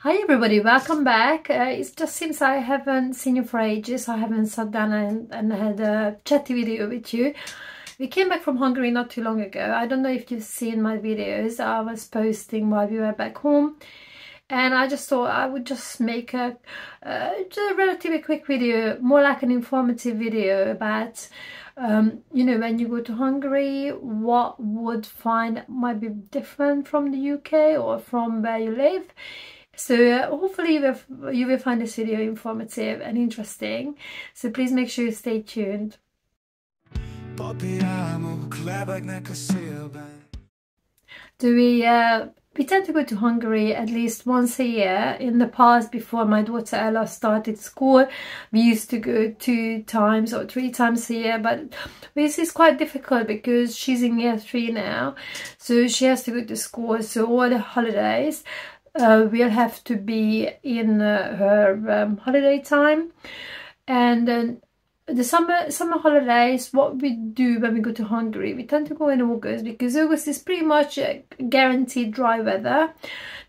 Hi everybody, welcome back. It just seems I haven't seen you for ages. I haven't sat down and had a chatty video with you. We came back from Hungary not too long ago. I don't know if you've seen my videos I was posting while we were back home. And I just thought I would just make just a relatively quick video, more like an informative video about, you know, when you go to Hungary, what would find might be different from the UK or from where you live. So hopefully you will find this video informative and interesting. So please make sure you stay tuned. We tend to go to Hungary at least once a year. In the past, before my daughter Ella started school, we used to go 2 times or 3 times a year, but this is quite difficult because she's in year 3 now, so she has to go to school. So all the holidays will have to be in her holiday time. And then the summer holidays, what we do when we go to Hungary, we tend to go in August, because August is pretty much guaranteed dry weather.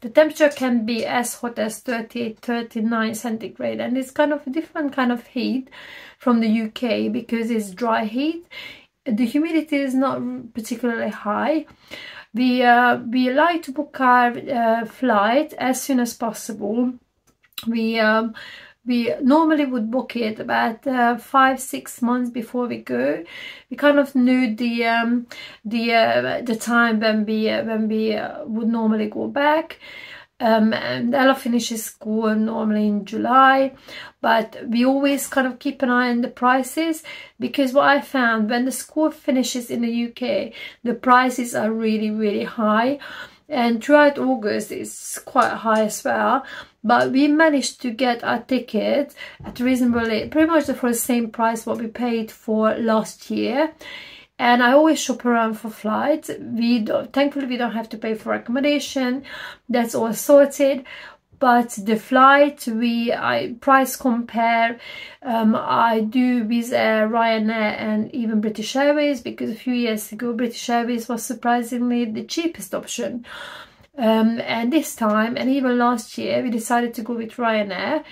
The temperature can be as hot as 38, 39 centigrade, and it's kind of a different kind of heat from the UK because it's dry heat. The humidity is not particularly high. We like to book our flight as soon as possible. We normally would book it about 5-6 months before we go. We kind of knew the time when we would normally go back. And Ella finishes school normally in July, but we always kind of keep an eye on the prices, because what I found, when the school finishes in the UK, the prices are really high, and throughout August it's quite high as well. But we managed to get our ticket at reasonably, pretty much for the same price what we paid for last year. And I always shop around for flights. Thankfully we don't have to pay for accommodation. That's all sorted. But the flight, I price compare. I do with Ryanair and even British Airways, because a few years ago British Airways was surprisingly the cheapest option. And this time, and even last year, we decided to go with Ryanair.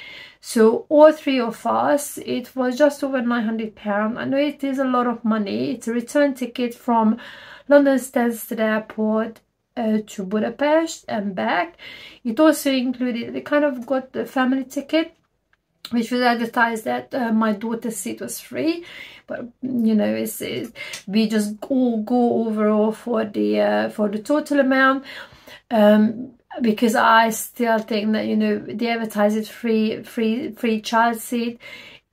So all 3 of us, it was just over £900. I know it is a lot of money. It's a return ticket from London Stansted Airport to Budapest and back. It also included, we kind of got the family ticket, which was advertised that my daughter's seat was free, but you know, we just all go overall for the total amount. Because I still think that, you know, they advertise it free child seat.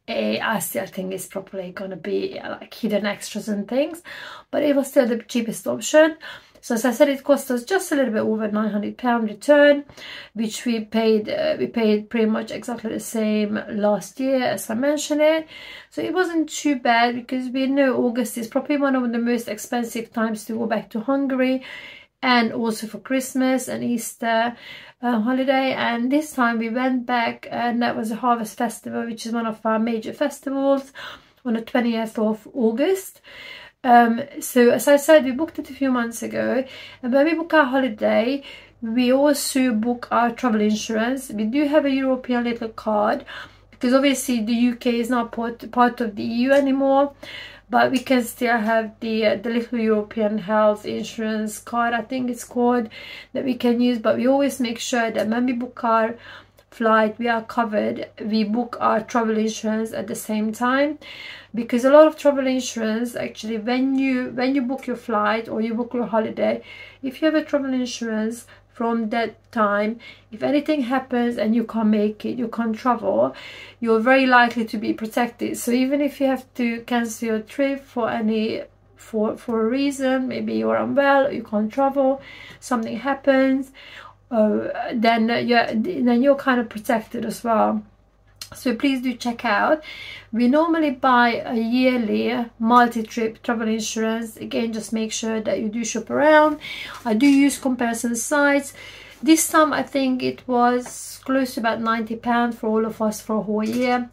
I still think it's probably gonna be like hidden extras and things, but it was still the cheapest option. So as I said, it cost us just a little bit over £900 return, which we paid pretty much exactly the same last year as I mentioned it. So it wasn't too bad, because we know August is probably one of the most expensive times to go back to Hungary, and also for Christmas and Easter holiday. And this time we went back, and that was a Harvest Festival, which is one of our major festivals, on the 20th of August. So as I said, we booked it a few months ago, and when we book our holiday, we also book our travel insurance. We do have a European little card, because obviously the UK is not part of the EU anymore, but we can still have the little European health insurance card, I think it's called, that we can use. But we always make sure that when we book our flight, we are covered. We book our travel insurance at the same time, because a lot of travel insurance, actually, when you book your flight or you book your holiday, if you have a travel insurance from that time, if anything happens and you can't make it, you can't travel, you're very likely to be protected. So even if you have to cancel your trip for a reason, maybe you're unwell, you can't travel, something happens, then you're kind of protected as well. So please do check out. We normally buy a yearly multi-trip travel insurance. Again, just make sure that you do shop around. I do use comparison sites. This time I think it was close to about £90 for all of us for a whole year,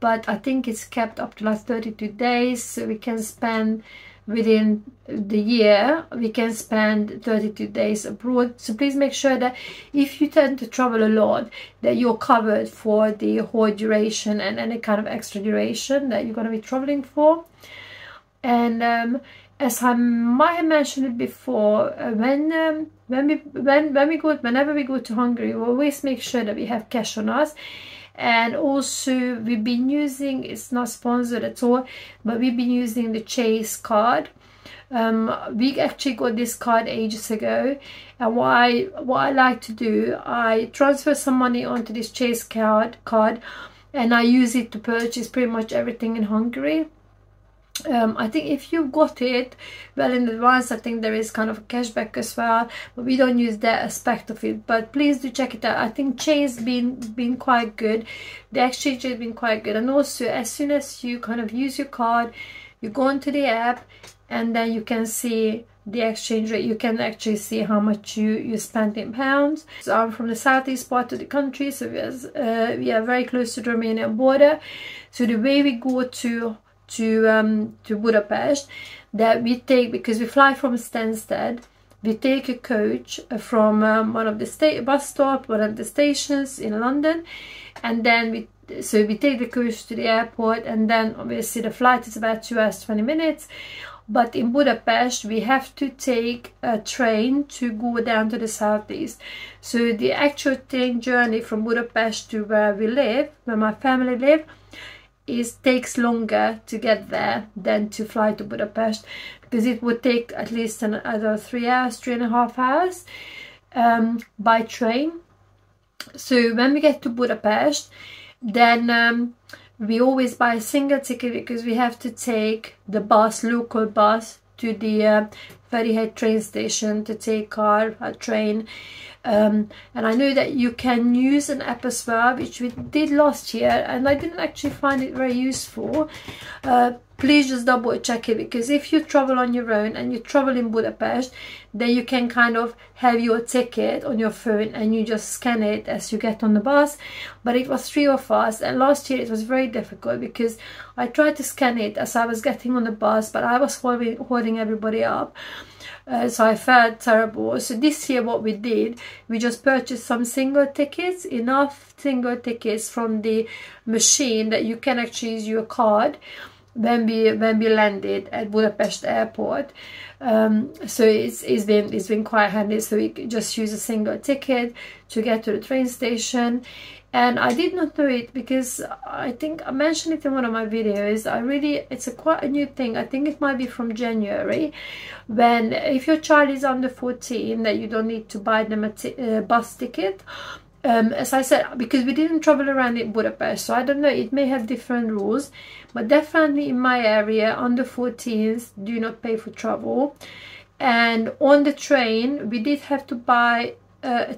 but I think it's kept up to like 32 days, so we can spend within the year we can spend 32 days abroad. So please make sure that if you tend to travel a lot, that you're covered for the whole duration and any kind of extra duration that you're going to be traveling for. And as I might have mentioned it before, whenever we go to Hungary, we always make sure that we have cash on us. And also we've been using, it's not sponsored at all, but we've been using the Chase card. We actually got this card ages ago, and what I like to do, I transfer some money onto this Chase card and I use it to purchase pretty much everything in Hungary. I think if you got it well in advance, I think there is kind of a cashback as well, but we don't use that aspect of it. But please do check it out. I think Chase been quite good. The exchange has been quite good, and also as soon as you kind of use your card, you go into the app and then you can see the exchange rate. You can actually see how much you spent in pounds. So I'm from the southeast part of the country, so we are very close to the Romanian border. So the way we go to Budapest, that we take, because we fly from Stansted, we take a coach from one of the bus stop, one of the stations in London, and then we take the coach to the airport, and then obviously the flight is about 2 hours 20 minutes. But in Budapest we have to take a train to go down to the southeast. So the actual train journey from Budapest to where we live, where my family live, takes longer to get there than to fly to Budapest, because it would take at least another 3 hours, 3.5 hours by train. So when we get to Budapest, then we always buy a single ticket, because we have to take the local bus to the Ferryhead train station to take our train. And I know that you can use an app as well, which we did last year, and I didn't actually find it very useful. Please just double check it, because if you travel on your own and you travel in Budapest, then you can kind of have your ticket on your phone and you just scan it as you get on the bus. But it was 3 of us, and last year it was very difficult, because I tried to scan it as I was getting on the bus, but I was holding everybody up. So I felt terrible. So this year what we did, we just purchased some single tickets, enough single tickets from the machine that you can actually use your card when we landed at Budapest airport. So it's been quite handy. So we just use a single ticket to get to the train station. And I did not know it, because I think I mentioned it in one of my videos. It's quite a new thing. I think it might be from January, when if your child is under 14, that you don't need to buy them a bus ticket. As I said, because we didn't travel around in Budapest, so I don't know, it may have different rules, but definitely in my area, under 14s do not pay for travel. And on the train, we did have to buy a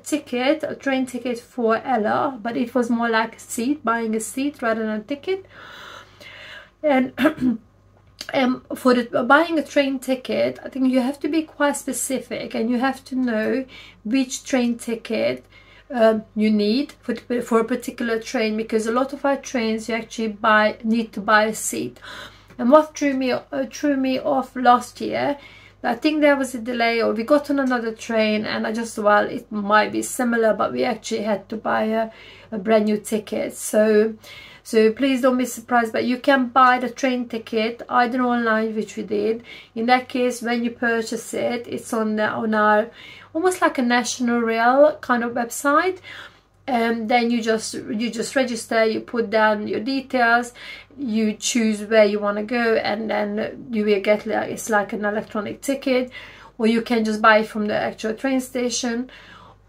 train ticket for Ella, but it was more like buying a seat rather than a ticket. And for buying a train ticket, I think you have to be quite specific, and you have to know which train ticket you need for a particular train, because a lot of our trains you actually need to buy a seat. And what threw me off last year, I think there was a delay, or we got on another train, and I just, well, it might be similar, but we actually had to buy a brand new ticket. So please don't be surprised, but you can buy the train ticket either online, which we did. In that case, when you purchase it, it's on our almost like a National Rail kind of website. And then you just register, you put down your details, you choose where you want to go, and then you will get, it's like an electronic ticket. Or you can just buy it from the actual train station,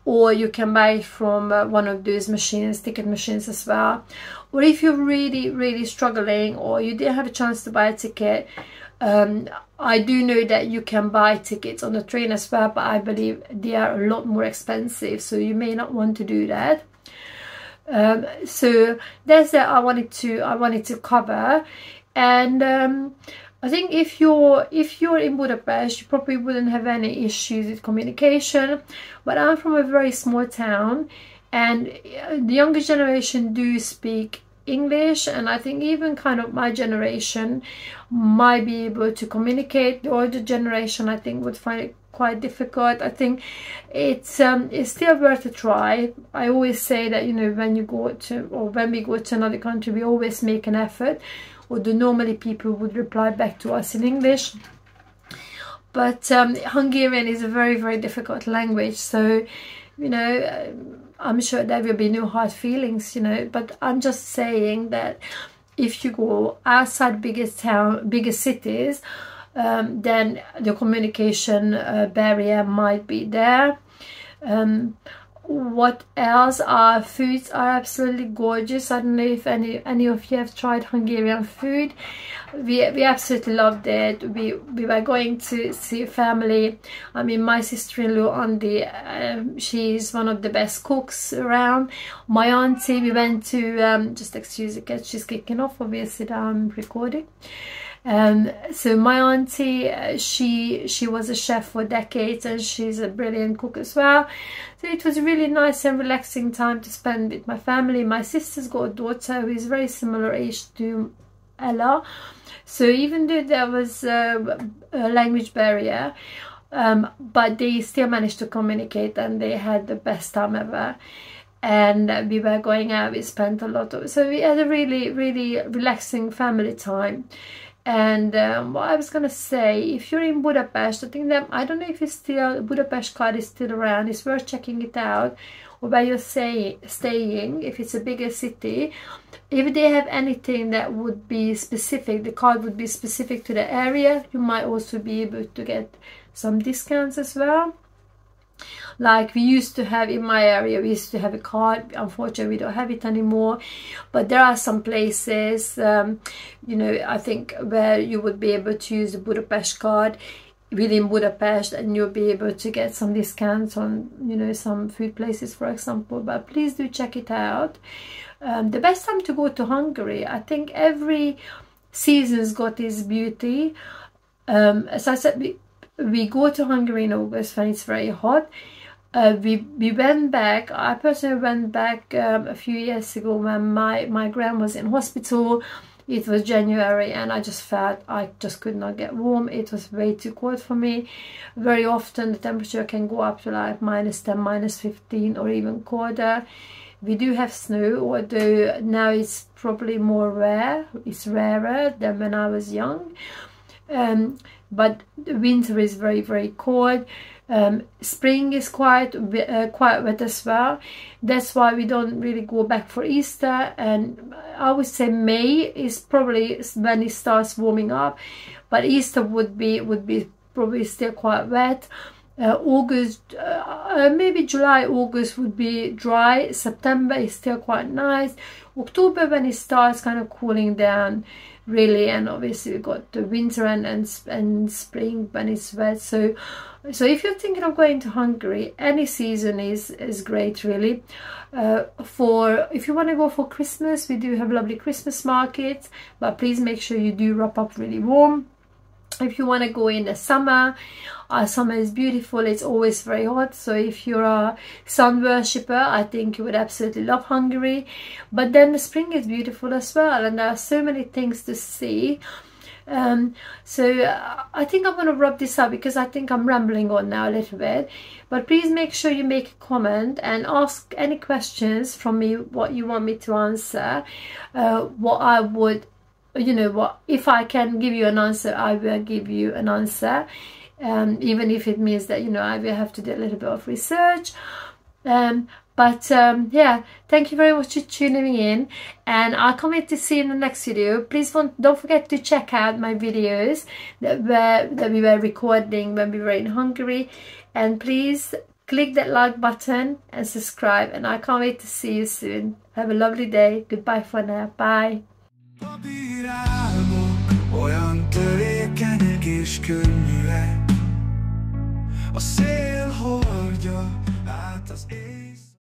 or you can buy it from one of those machines, ticket machines as well. Or if you're really struggling, or you didn't have a chance to buy a ticket, I do know that you can buy tickets on the train as well, but I believe they are a lot more expensive, so you may not want to do that. So that's that I wanted to cover. And I think if you're in Budapest, you probably wouldn't have any issues with communication. But I'm from a very small town, and the younger generation do speak English, and I think even kind of my generation might be able to communicate. The older generation, I think, would find it quite difficult. I think it's still worth a try. I always say that, you know, when you go to, or when we go to another country, we always make an effort, although normally people would reply back to us in English. But Hungarian is a very, very difficult language, so, you know, I'm sure there will be no hard feelings, you know, but I'm just saying that if you go outside bigger cities, then the communication barrier might be there. What else? Our foods are absolutely gorgeous. I don't know if any of you have tried Hungarian food. We absolutely loved it. We were going to see a family. I mean, my sister-in-law Andy, she's one of the best cooks around. My auntie, we went to just excuse the cat, she's kicking off obviously that I'm recording. So my auntie, she was a chef for decades, and she's a brilliant cook as well. So it was a really nice and relaxing time to spend with my family. My sister's got a daughter who is very similar age to Ella, so even though there was a language barrier, but they still managed to communicate, and they had the best time ever. And we were going out, we spent a lot of, so we had a really, really relaxing family time. And what I was gonna say, if you're in Budapest, I think that, I don't know if it's still, Budapest card is still around, it's worth checking it out, or where you're staying, if it's a bigger city, if they have anything that would be specific, the card would be specific to the area, you might also be able to get some discounts as well. Like we used to have in my area, we used to have a card. Unfortunately, we don't have it anymore. But there are some places, you know, I think where you would be able to use the Budapest card within Budapest, and you'll be able to get some discounts on, you know, some food places, for example. But please do check it out. The best time to go to Hungary, I think every season's got its beauty. As I said, we go to Hungary in August when it's very hot. We went back, I personally went back a few years ago when my gran was in hospital. It was January, and I just felt I just could not get warm. It was way too cold for me. Very often the temperature can go up to like -10, -15, or even colder. We do have snow, although now it's probably more rare. It's rarer than when I was young. But the winter is very, very cold. Spring is quite wet as well. That's why we don't really go back for Easter, and I would say May is probably when it starts warming up, but Easter would be probably still quite wet. August, maybe July, August would be dry. September is still quite nice. October, when it starts kind of cooling down really, and obviously we got the winter and spring when it's wet. So if you're thinking of going to Hungary, any season is great really. If you want to go for Christmas, we do have lovely Christmas markets, but please make sure you do wrap up really warm. If you want to go in the summer, summer is beautiful. It's always very hot, so if you're a sun worshipper, I think you would absolutely love Hungary. But then the spring is beautiful as well, and there are so many things to see. So I think I'm going to wrap this up, because I think I'm rambling on now a little bit. But please make sure you make a comment and ask any questions from me, what you want me to answer, what I would, you know, what if I can give you an answer, I will give you an answer, even if it means that, you know, I will have to do a little bit of research. Yeah, thank you very much for tuning in, and I'll come in to see you in the next video. Please don't forget to check out my videos that we were recording when we were in Hungary, and please click that like button and subscribe, and I can't wait to see you soon. Have a lovely day. Goodbye for now. Bye. Olyan törékenyek és könnyűek, a szél